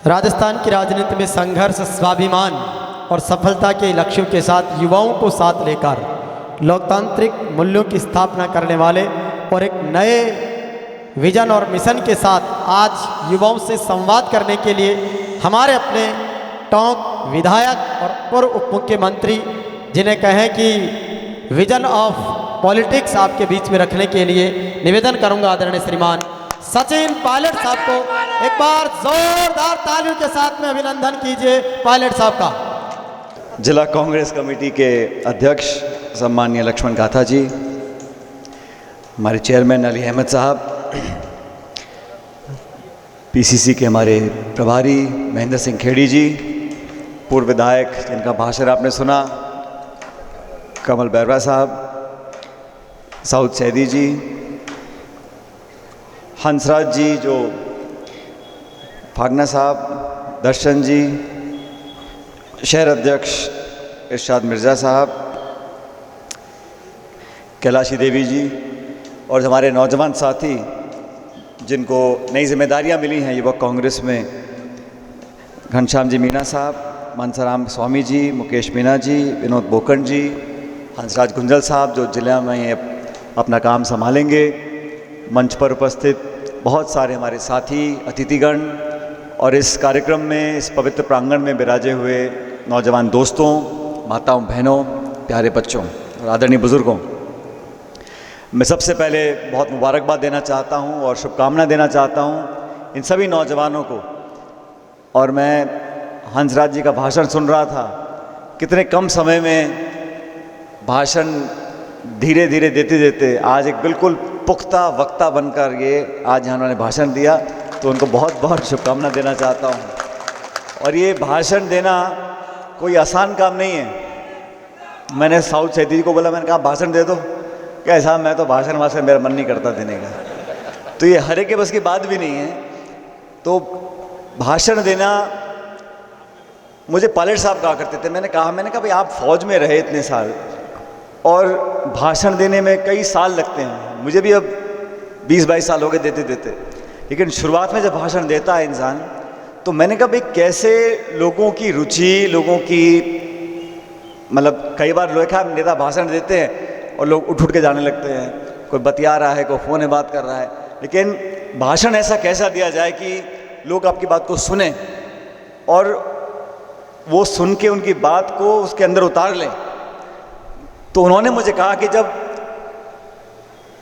राजस्थान की राजनीति में संघर्ष, स्वाभिमान और सफलता के लक्ष्यों के साथ युवाओं को साथ लेकर लोकतांत्रिक मूल्यों की स्थापना करने वाले और एक नए विजन और मिशन के साथ आज युवाओं से संवाद करने के लिए हमारे अपने टोंक विधायक और पूर्व उप मुख्यमंत्री, जिन्हें कहें कि विजन ऑफ पॉलिटिक्स आपके बीच में रखने के लिए निवेदन करूंगा आदरणीय श्रीमान सचिन पायलट साहब को एक बार जोरदार तालियों के साथ में अभिनंदन कीजिए पायलट साहब का। जिला कांग्रेस कमेटी के अध्यक्ष सम्माननीय लक्ष्मण गाथा जी, हमारे चेयरमैन अली अहमद साहब, पीसीसी के हमारे प्रभारी महेंद्र सिंह खेड़ी जी, पूर्व विधायक जिनका भाषण आपने सुना कमल बैरवा साहब, साउद सैदी जी, हंसराज जी जो फागना साहब, दर्शन जी, शहर अध्यक्ष इरशाद मिर्ज़ा साहब, कैलाशी देवी जी और हमारे नौजवान साथी जिनको नई जिम्मेदारियां मिली हैं युवक कांग्रेस में, घनश्याम जी मीना साहब, मनसाराम स्वामी जी, मुकेश मीना जी, विनोद बोकन जी, हंसराज गुंजल साहब जो जिले में अपना काम संभालेंगे, मंच पर उपस्थित बहुत सारे हमारे साथी, अतिथिगण और इस कार्यक्रम में, इस पवित्र प्रांगण में विराजे हुए नौजवान दोस्तों, माताओं, बहनों, प्यारे बच्चों और आदरणीय बुज़ुर्गों, मैं सबसे पहले बहुत मुबारकबाद देना चाहता हूं और शुभकामना देना चाहता हूं इन सभी नौजवानों को। और मैं हंसराज जी का भाषण सुन रहा था, कितने कम समय में भाषण धीरे धीरे देते देते आज एक बिल्कुल पुख्ता वक्ता बनकर ये आज यहाँ उन्होंने भाषण दिया, तो उनको बहुत बहुत शुभकामना देना चाहता हूँ। और ये भाषण देना कोई आसान काम नहीं है। मैंने साउथ सैदी जी को बोला, मैंने कहा भाषण दे दो, क्या साहब मैं तो भाषण मेरा मन नहीं करता देने का, तो ये हरे के बस की बात भी नहीं है। तो भाषण देना मुझे पायलट साहब कहा करते थे, मैंने कहा भाई आप फौज में रहे इतने साल और भाषण देने में कई साल लगते हैं, मुझे भी अब 20-22 साल हो गए देते देते, लेकिन शुरुआत में जब भाषण देता है इंसान तो मैंने कहा भाई कैसे लोगों की रुचि, लोगों की मतलब कई बार देखा नेता भाषण देते हैं और लोग उठ के जाने लगते हैं, कोई बतिया रहा है, कोई फ़ोन में बात कर रहा है, लेकिन भाषण ऐसा कैसा दिया जाए कि लोग आपकी बात को सुने और वो सुन के उनकी बात को उसके अंदर उतार लें। तो उन्होंने मुझे कहा कि जब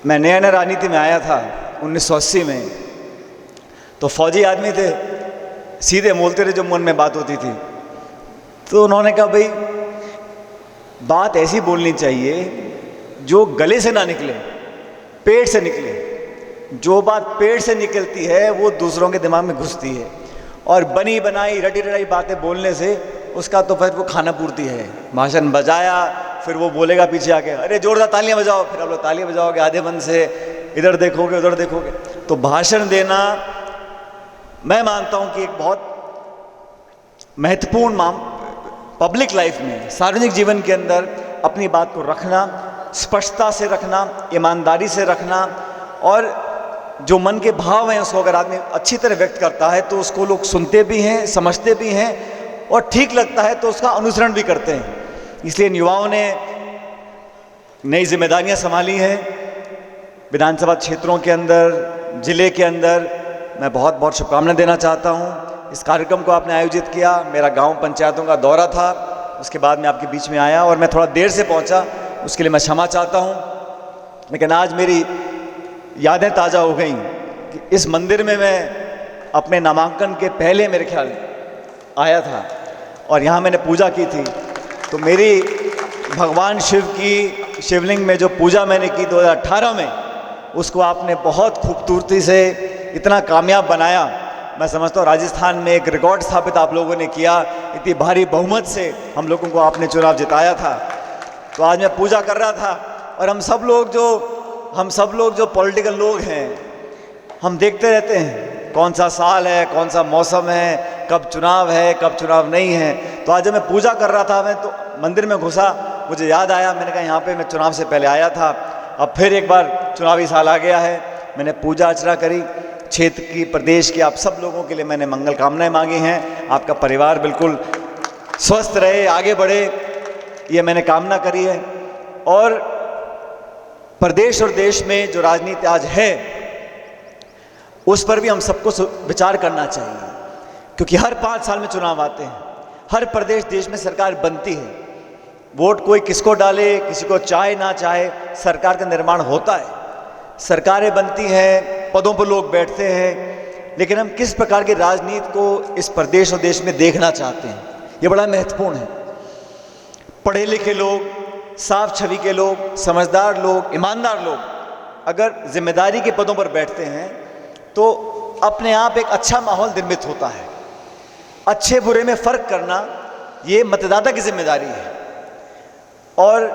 मैं नया नया राजनीति में आया था 1980 में, तो फौजी आदमी थे, सीधे बोलते थे जो मन में बात होती थी। तो उन्होंने कहा भाई बात ऐसी बोलनी चाहिए जो गले से ना निकले, पेट से निकले। जो बात पेट से निकलती है वो दूसरों के दिमाग में घुसती है, और बनी बनाई रटी रटाई बातें बोलने से उसका तो फिर वो खाना पूर्ति है। भाषण बजाया, फिर वो बोलेगा पीछे आके अरे जोरदार तालियां बजाओ, फिर आप लोग तालियां बजाओगे आधे मन से, इधर देखोगे उधर देखोगे। तो भाषण देना मैं मानता हूं कि एक बहुत महत्वपूर्ण पब्लिक लाइफ में, सार्वजनिक जीवन के अंदर अपनी बात को रखना, स्पष्टता से रखना, ईमानदारी से रखना, और जो मन के भाव हैं उसको अगर आदमी अच्छी तरह व्यक्त करता है तो उसको लोग सुनते भी हैं, समझते भी हैं, और ठीक लगता है तो उसका अनुसरण भी करते हैं। इसलिए इन युवाओं ने नई जिम्मेदारियां संभाली हैं विधानसभा क्षेत्रों के अंदर, जिले के अंदर। मैं बहुत बहुत शुभकामना देना चाहता हूं। इस कार्यक्रम को आपने आयोजित किया, मेरा गांव पंचायतों का दौरा था, उसके बाद मैं आपके बीच में आया और मैं थोड़ा देर से पहुंचा, उसके लिए मैं क्षमा चाहता हूं। लेकिन आज मेरी यादें ताज़ा हो गई कि इस मंदिर में मैं अपने नामांकन के पहले मेरे ख्याल आया था और यहाँ मैंने पूजा की थी। तो मेरी भगवान शिव की शिवलिंग में जो पूजा मैंने की 2018 में, उसको आपने बहुत खूबसूरती से इतना कामयाब बनाया। मैं समझता हूँ राजस्थान में एक रिकॉर्ड स्थापित आप लोगों ने किया, इतनी भारी बहुमत से हम लोगों को आपने चुनाव जिताया था। तो आज मैं पूजा कर रहा था और हम सब लोग जो पॉलिटिकल लोग हैं, हम देखते रहते हैं कौन सा साल है, कौन सा मौसम है, कब चुनाव है, कब चुनाव नहीं है। तो आज जब मैं पूजा कर रहा था, मैं तो मंदिर में घुसा, मुझे याद आया, मैंने कहा यहाँ पे मैं चुनाव से पहले आया था, अब फिर एक बार चुनावी साल आ गया है। मैंने पूजा अर्चना करी क्षेत्र की, प्रदेश की, आप सब लोगों के लिए मैंने मंगल कामनाएं मांगी हैं। आपका परिवार बिल्कुल स्वस्थ रहे, आगे बढ़े, ये मैंने कामना करी है। और प्रदेश और देश में जो राजनीति आज है उस पर भी हम सबको विचार करना चाहिए, क्योंकि हर 5 साल में चुनाव आते हैं, हर प्रदेश देश में सरकार बनती है। वोट कोई किसको डाले, किसी को चाहे ना चाहे, सरकार का निर्माण होता है, सरकारें बनती हैं, पदों पर लोग बैठते हैं, लेकिन हम किस प्रकार की राजनीति को इस प्रदेश और देश में देखना चाहते हैं, ये बड़ा महत्वपूर्ण है। पढ़े लिखे लोग, साफ छवि के लोग, समझदार लोग, ईमानदार लोग अगर जिम्मेदारी के पदों पर बैठते हैं तो अपने आप एक अच्छा माहौल निर्मित होता है। अच्छे बुरे में फ़र्क करना ये मतदाता की जिम्मेदारी है। और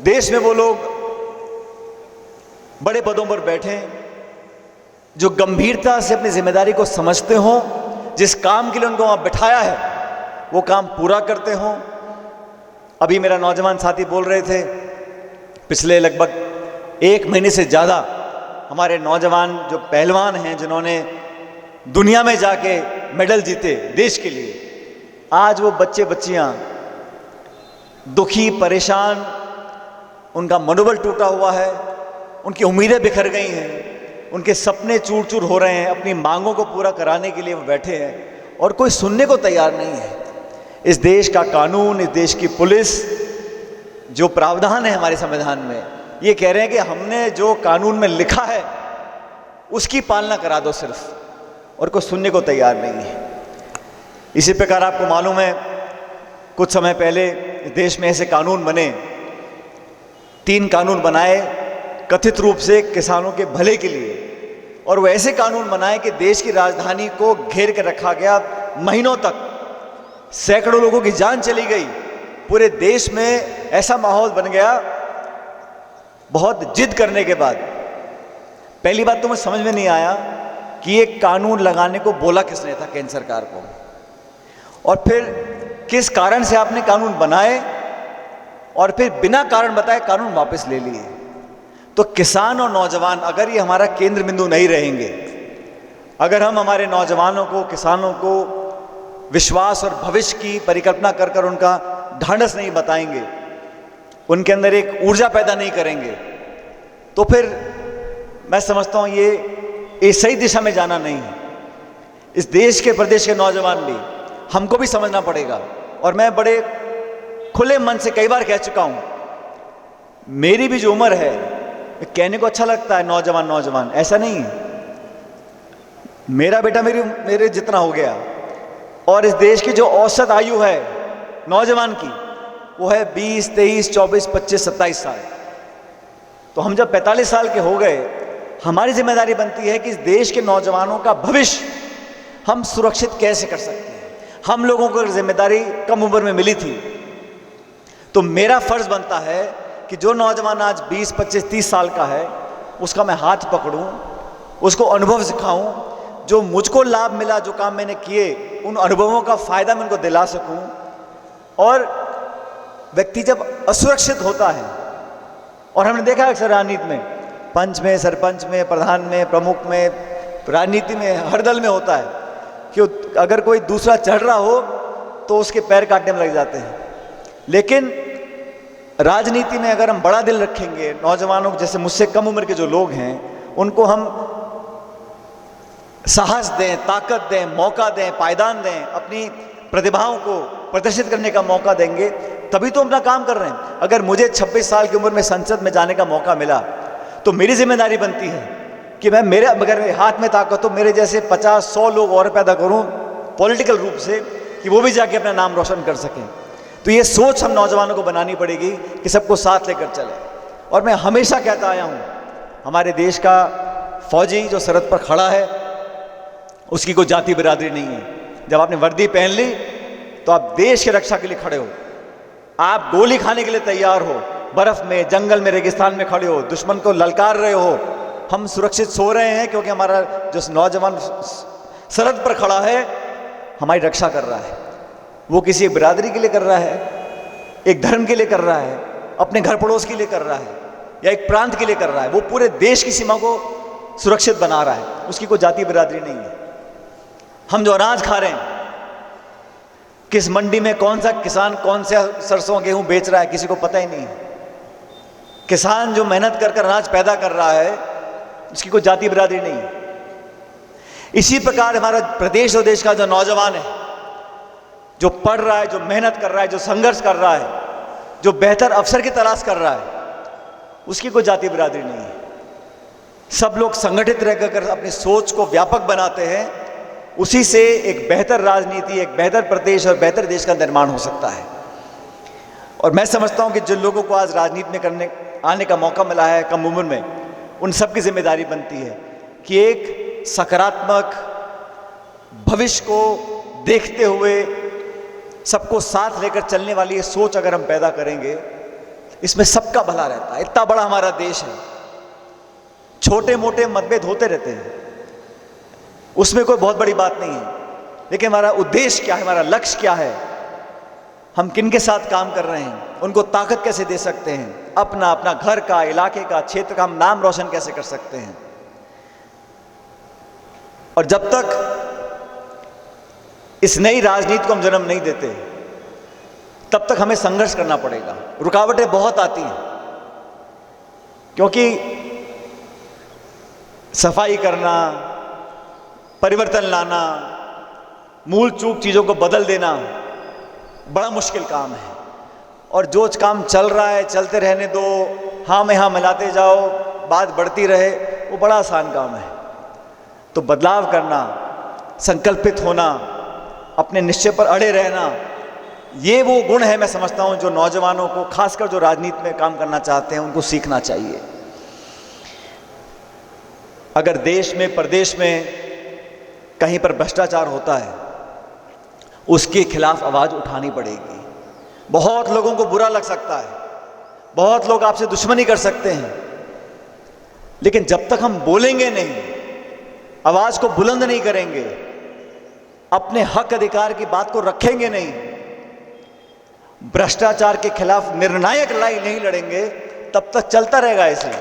देश में वो लोग बड़े पदों पर बैठें जो गंभीरता से अपनी जिम्मेदारी को समझते हों, जिस काम के लिए उनको वहाँ बिठाया है वो काम पूरा करते हों। अभी मेरा नौजवान साथी बोल रहे थे, पिछले लगभग 1 महीने से ज़्यादा हमारे नौजवान जो पहलवान हैं, जिन्होंने दुनिया में जाके मेडल जीते देश के लिए, आज वो बच्चे बच्चियां दुखी, परेशान, उनका मनोबल टूटा हुआ है, उनकी उम्मीदें बिखर गई हैं, उनके सपने चूर चूर हो रहे हैं, अपनी मांगों को पूरा कराने के लिए वो बैठे हैं और कोई सुनने को तैयार नहीं है। इस देश का कानून, इस देश की पुलिस, जो प्रावधान है हमारे संविधान में, ये कह रहे हैं कि हमने जो कानून में लिखा है उसकी पालना करा दो सिर्फ, और कोई सुनने को तैयार नहीं है। इसी प्रकार आपको मालूम है, कुछ समय पहले देश में ऐसे कानून बने, 3 कानून बनाए कथित रूप से किसानों के भले के लिए, और वो ऐसे कानून बनाए कि देश की राजधानी को घेर कर रखा गया महीनों तक, सैकड़ों लोगों की जान चली गई, पूरे देश में ऐसा माहौल बन गया। बहुत जिद करने के बाद पहली बात तो मुझे समझ में नहीं आया कि ये कानून लगाने को बोला किसने था केंद्र सरकार को, और फिर किस कारण से आपने कानून बनाए और फिर बिना कारण बताए कानून वापस ले लिए। तो किसान और नौजवान अगर ये हमारा केंद्र बिंदु नहीं रहेंगे, अगर हम हमारे नौजवानों को, किसानों को विश्वास और भविष्य की परिकल्पना कर कर उनका ढांढस नहीं बताएंगे, उनके अंदर एक ऊर्जा पैदा नहीं करेंगे, तो फिर मैं समझता हूँ ये सही दिशा में जाना नहीं है। इस देश के, प्रदेश के नौजवान भी, हमको भी समझना पड़ेगा। और मैं बड़े खुले मन से कई बार कह चुका हूँ, मेरी भी जो उम्र है, कहने को अच्छा लगता है नौजवान नौजवान, ऐसा नहीं है। मेरा बेटा मेरे जितना हो गया, और इस देश की जो औसत आयु है नौजवान की वो है 20, 23, 24, 25, 27 साल। तो हम जब 45 साल के हो गए, हमारी जिम्मेदारी बनती है कि इस देश के नौजवानों का भविष्य हम सुरक्षित कैसे कर सकते हैं। हम लोगों को जिम्मेदारी कम उम्र में मिली थी, तो मेरा फर्ज बनता है कि जो नौजवान आज 20, 25, 30 साल का है उसका मैं हाथ पकड़ूं, उसको अनुभव सिखाऊं, जो मुझको लाभ मिला, जो काम मैंने किए, उन अनुभवों का फ़ायदा मैं उनको दिला सकूं। और व्यक्ति जब असुरक्षित होता है, और हमने देखा अक्सर राजनीति में, पंच में, सरपंच में, प्रधान में, प्रमुख में, राजनीति में, हर दल में होता है कि अगर कोई दूसरा चढ़ रहा हो तो उसके पैर काटने में लग जाते हैं। लेकिन राजनीति में अगर हम बड़ा दिल रखेंगे, नौजवानों को, जैसे मुझसे कम उम्र के जो लोग हैं, उनको हम साहस दें, ताकत दें, मौका दें, पायदान दें, अपनी प्रतिभाओं को प्रदर्शित करने का मौका देंगे, तभी तो अपना काम कर रहे हैं। अगर मुझे 26 साल की उम्र में संसद में जाने का मौका मिला तो मेरी जिम्मेदारी बनती है कि मैं, मेरे अगर हाथ में ताकत हो, मेरे जैसे 50-100 लोग और पैदा करूं पॉलिटिकल रूप से, कि वो भी जाके अपना नाम रोशन कर सकें। तो ये सोच हम नौजवानों को बनानी पड़ेगी कि सबको साथ लेकर चले। और मैं हमेशा कहता आया हूँ, हमारे देश का फौजी जो सरहद पर खड़ा है उसकी कोई जाति बिरादरी नहीं है। जब आपने वर्दी पहन ली तो आप देश की रक्षा के लिए खड़े हो, आप गोली खाने के लिए तैयार हो, बर्फ में, जंगल में, रेगिस्तान में खड़े हो, दुश्मन को ललकार रहे हो। हम सुरक्षित सो रहे हैं क्योंकि हमारा जो नौजवान सरहद पर खड़ा है हमारी रक्षा कर रहा है। वो किसी बिरादरी के लिए कर रहा है, एक धर्म के लिए कर रहा है, अपने घर पड़ोस के लिए कर रहा है, या एक प्रांत के लिए कर रहा है, वो पूरे देश की सीमा को सुरक्षित बना रहा है, उसकी कोई जाति बिरादरी नहीं है। हम जो अनाज खा रहे हैं, किस मंडी में कौन सा किसान कौन सा सरसों गेहूं बेच रहा है, किसी को पता ही नहीं है। किसान जो मेहनत कर कर अनाज पैदा कर रहा है, उसकी कोई जाति बिरादरी नहीं है। इसी प्रकार हमारा प्रदेश और देश का जो नौजवान है, जो पढ़ रहा है, जो मेहनत कर रहा है, जो संघर्ष कर रहा है, जो बेहतर अवसर की तलाश कर रहा है, उसकी कोई जाति बिरादरी नहीं है। सब लोग संगठित रहकर अपनी सोच को व्यापक बनाते हैं, उसी से एक बेहतर राजनीति, एक बेहतर प्रदेश और बेहतर देश का निर्माण हो सकता है। और मैं समझता हूं कि जिन लोगों को आज राजनीति में आने का मौका मिला है कम उम्र में, उन सब की जिम्मेदारी बनती है कि एक सकारात्मक भविष्य को देखते हुए सबको साथ लेकर चलने वाली ये सोच अगर हम पैदा करेंगे, इसमें सबका भला रहता है। इतना बड़ा हमारा देश है, छोटे मोटे मतभेद होते रहते हैं, उसमें कोई बहुत बड़ी बात नहीं है, लेकिन हमारा उद्देश्य क्या है, हमारा लक्ष्य क्या है, हम किन के साथ काम कर रहे हैं, उनको ताकत कैसे दे सकते हैं, अपना अपना घर का, इलाके का, क्षेत्र का हम नाम रोशन कैसे कर सकते हैं। और जब तक इस नई राजनीति को हम जन्म नहीं देते, तब तक हमें संघर्ष करना पड़ेगा। रुकावटें बहुत आती हैं, क्योंकि सफाई करना, परिवर्तन लाना, मूल चूक चीज़ों को बदल देना बड़ा मुश्किल काम है। और जो काम चल रहा है चलते रहने दो, हाँ में हाँ मिलाते जाओ, बात बढ़ती रहे, वो बड़ा आसान काम है। तो बदलाव करना, संकल्पित होना, अपने निश्चय पर अड़े रहना, ये वो गुण है मैं समझता हूँ जो नौजवानों को, खासकर जो राजनीति में काम करना चाहते हैं, उनको सीखना चाहिए। अगर देश में, प्रदेश में कहीं पर भ्रष्टाचार होता है, उसके खिलाफ आवाज उठानी पड़ेगी। बहुत लोगों को बुरा लग सकता है, बहुत लोग आपसे दुश्मनी कर सकते हैं, लेकिन जब तक हम बोलेंगे नहीं, आवाज को बुलंद नहीं करेंगे, अपने हक अधिकार की बात को रखेंगे नहीं, भ्रष्टाचार के खिलाफ निर्णायक लड़ाई नहीं लड़ेंगे, तब तक चलता रहेगा ऐसे।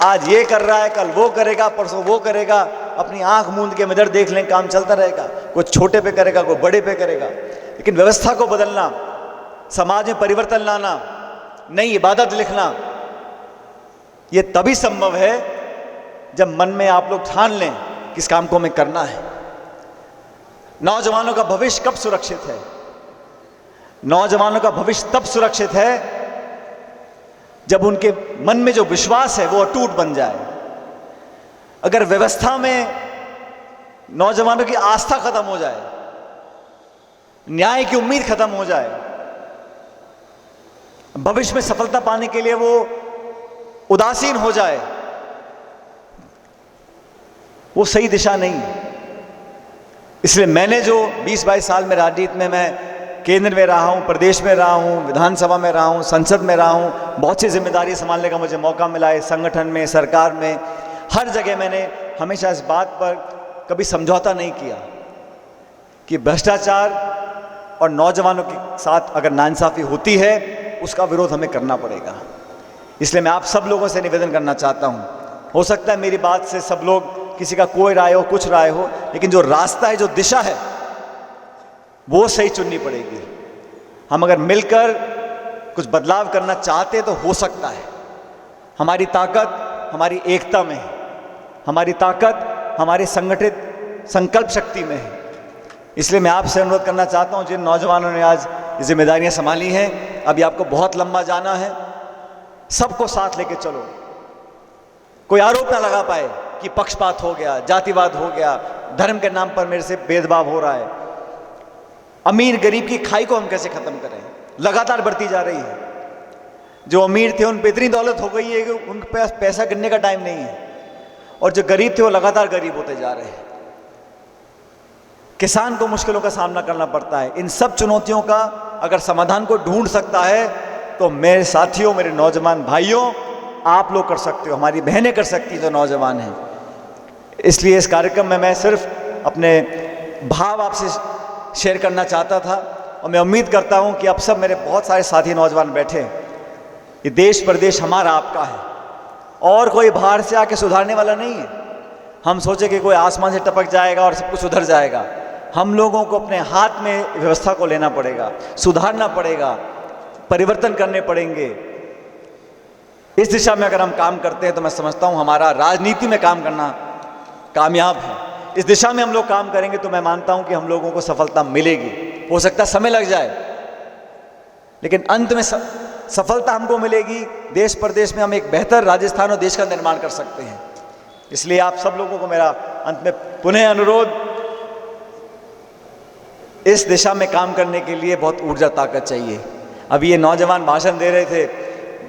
आज ये कर रहा है, कल वो करेगा, परसों वो करेगा, अपनी आंख मूंद के इधर देख लें, काम चलता रहेगा। कोई छोटे पे करेगा, कोई बड़े पे करेगा। लेकिन व्यवस्था को बदलना, समाज में परिवर्तन लाना, नई इबादत लिखना, ये तभी संभव है जब मन में आप लोग ठान लें कि इस काम को हमें करना है। नौजवानों का भविष्य कब सुरक्षित है? नौजवानों का भविष्य तब सुरक्षित है जब उनके मन में जो विश्वास है वो अटूट बन जाए। अगर व्यवस्था में नौजवानों की आस्था खत्म हो जाए, न्याय की उम्मीद खत्म हो जाए, भविष्य में सफलता पाने के लिए वो उदासीन हो जाए, वो सही दिशा नहीं है। इसलिए मैंने जो 20-22 साल में राजनीति में, मैं केंद्र में रहा हूँ, प्रदेश में रहा हूँ, विधानसभा में रहा हूँ, संसद में रहा हूँ, बहुत सी जिम्मेदारी संभालने का मुझे मौका मिला है, संगठन में, सरकार में, हर जगह मैंने हमेशा इस बात पर कभी समझौता नहीं किया कि भ्रष्टाचार और नौजवानों के साथ अगर नाइंसाफ़ी होती है, उसका विरोध हमें करना पड़ेगा। इसलिए मैं आप सब लोगों से निवेदन करना चाहता हूँ, हो सकता है मेरी बात से सब लोग, किसी का कोई राय हो, कुछ राय हो, लेकिन जो रास्ता है, जो दिशा है, वो सही चुननी पड़ेगी। हम अगर मिलकर कुछ बदलाव करना चाहते तो हो सकता है। हमारी ताकत हमारी एकता में है, हमारी ताकत हमारी संगठित संकल्प शक्ति में है। इसलिए मैं आपसे अनुरोध करना चाहता हूं, जिन नौजवानों ने आज ये जिम्मेदारियां संभाली हैं, अभी आपको बहुत लंबा जाना है, सबको साथ लेके चलो। कोई आरोप ना लगा पाए कि पक्षपात हो गया, जातिवाद हो गया, धर्म के नाम पर मेरे से भेदभाव हो रहा है। अमीर गरीब की खाई को हम कैसे खत्म करें? लगातार बढ़ती जा रही है। जो अमीर थे उन पर इतनी दौलत हो गई है कि उनके पास पैसा गिनने का टाइम नहीं है, और जो गरीब थे वो लगातार गरीब होते जा रहे हैं। किसान को मुश्किलों का सामना करना पड़ता है। इन सब चुनौतियों का अगर समाधान को ढूंढ सकता है तो मेरे साथियों, मेरे नौजवान भाइयों, आप लोग कर सकते हो, हमारी बहनें कर सकती हैं जो नौजवान हैं। इसलिए इस कार्यक्रम में मैं सिर्फ अपने भाव आपसे शेयर करना चाहता था, और मैं उम्मीद करता हूं कि अब सब मेरे बहुत सारे साथी नौजवान बैठे हैं। ये देश प्रदेश हमारा, आपका है। और कोई बाहर से आके सुधारने वाला नहीं है। हम सोचे कि कोई आसमान से टपक जाएगा और सब कुछ सुधर जाएगा। हम लोगों को अपने हाथ में व्यवस्था को लेना पड़ेगा, सुधारना पड़ेगा, परिवर्तन करने पड़ेंगे। इस दिशा में अगर हम काम करते हैं तो मैं समझता हूं हमारा राजनीति में काम करना कामयाब है। इस दिशा में हम लोग काम करेंगे तो मैं मानता हूं कि हम लोगों को सफलता मिलेगी। हो सकता है समय लग जाए, लेकिन अंत में सफलता हमको मिलेगी। देश प्रदेश में हम एक बेहतर राजस्थान और देश का निर्माण कर सकते हैं। इसलिए आप सब लोगों को मेरा अंत में पुनः अनुरोध, इस दिशा में काम करने के लिए बहुत ऊर्जा ताकत चाहिए। अभी ये नौजवान भाषण दे रहे थे,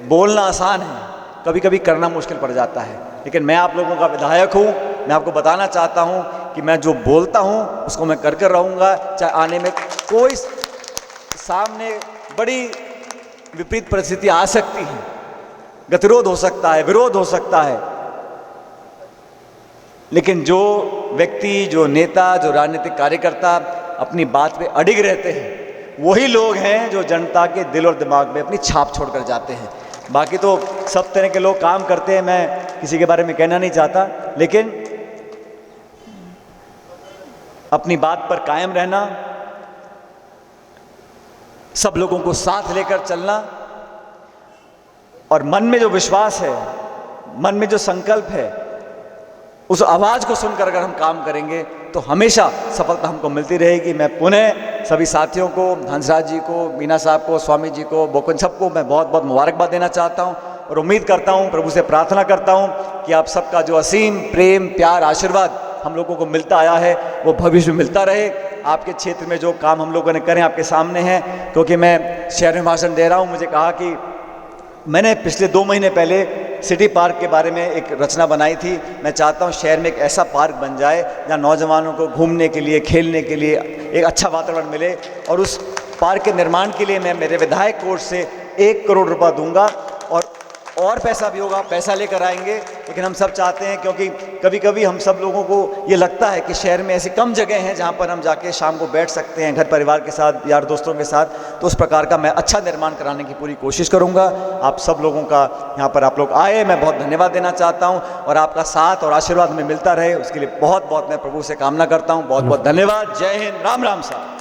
बोलना आसान है, कभी कभी करना मुश्किल पड़ जाता है। लेकिन मैं आप लोगों का विधायक हूँ, मैं आपको बताना चाहता हूँ कि मैं जो बोलता हूँ उसको मैं कर रहूँगा, चाहे आने में कोई सामने बड़ी विपरीत परिस्थिति आ सकती है, गतिरोध हो सकता है, विरोध हो सकता है, लेकिन जो व्यक्ति, जो नेता, जो राजनीतिक कार्यकर्ता अपनी बात पे अडिग रहते हैं, वही लोग हैं जो जनता के दिल और दिमाग में अपनी छाप छोड़कर जाते हैं। बाकी तो सब तरह के लोग काम करते हैं, मैं किसी के बारे में कहना नहीं चाहता, लेकिन अपनी बात पर कायम रहना, सब लोगों को साथ लेकर चलना और मन में जो विश्वास है, मन में जो संकल्प है, उस आवाज को सुनकर अगर हम काम करेंगे तो हमेशा सफलता हमको मिलती रहेगी। मैं पुनः सभी साथियों को, हंसराज जी को, मीना साहब को, स्वामी जी को, बोकुन सबको मैं बहुत बहुत मुबारकबाद देना चाहता हूं और उम्मीद करता हूं, प्रभु से प्रार्थना करता हूं कि आप सबका जो असीम प्रेम, प्यार, आशीर्वाद हम लोगों को मिलता आया है वो भविष्य में मिलता रहे। आपके क्षेत्र में जो काम हम लोगों ने करें आपके सामने हैं, क्योंकि मैं शहर में भाषण दे रहा हूँ। मुझे कहा कि मैंने पिछले 2 महीने पहले सिटी पार्क के बारे में एक रचना बनाई थी। मैं चाहता हूँ शहर में एक ऐसा पार्क बन जाए जहाँ नौजवानों को घूमने के लिए, खेलने के लिए एक अच्छा वातावरण मिले, और उस पार्क के निर्माण के लिए मैं मेरे विधायक कोष से 1 करोड़ रुपया दूंगा और पैसा भी होगा, पैसा लेकर आएंगे। लेकिन हम सब चाहते हैं, क्योंकि कभी कभी हम सब लोगों को ये लगता है कि शहर में ऐसी कम जगह हैं जहाँ पर हम जाके शाम को बैठ सकते हैं घर परिवार के साथ, यार दोस्तों के साथ, तो उस प्रकार का मैं अच्छा निर्माण कराने की पूरी कोशिश करूँगा। आप सब लोगों का यहाँ पर आप लोग आए, मैं बहुत धन्यवाद देना चाहता हूँ और आपका साथ और आशीर्वाद हमें मिलता रहे, उसके लिए बहुत बहुत मैं प्रभु से कामना करता हूँ। बहुत बहुत धन्यवाद। जय हिंद, राम राम साहब।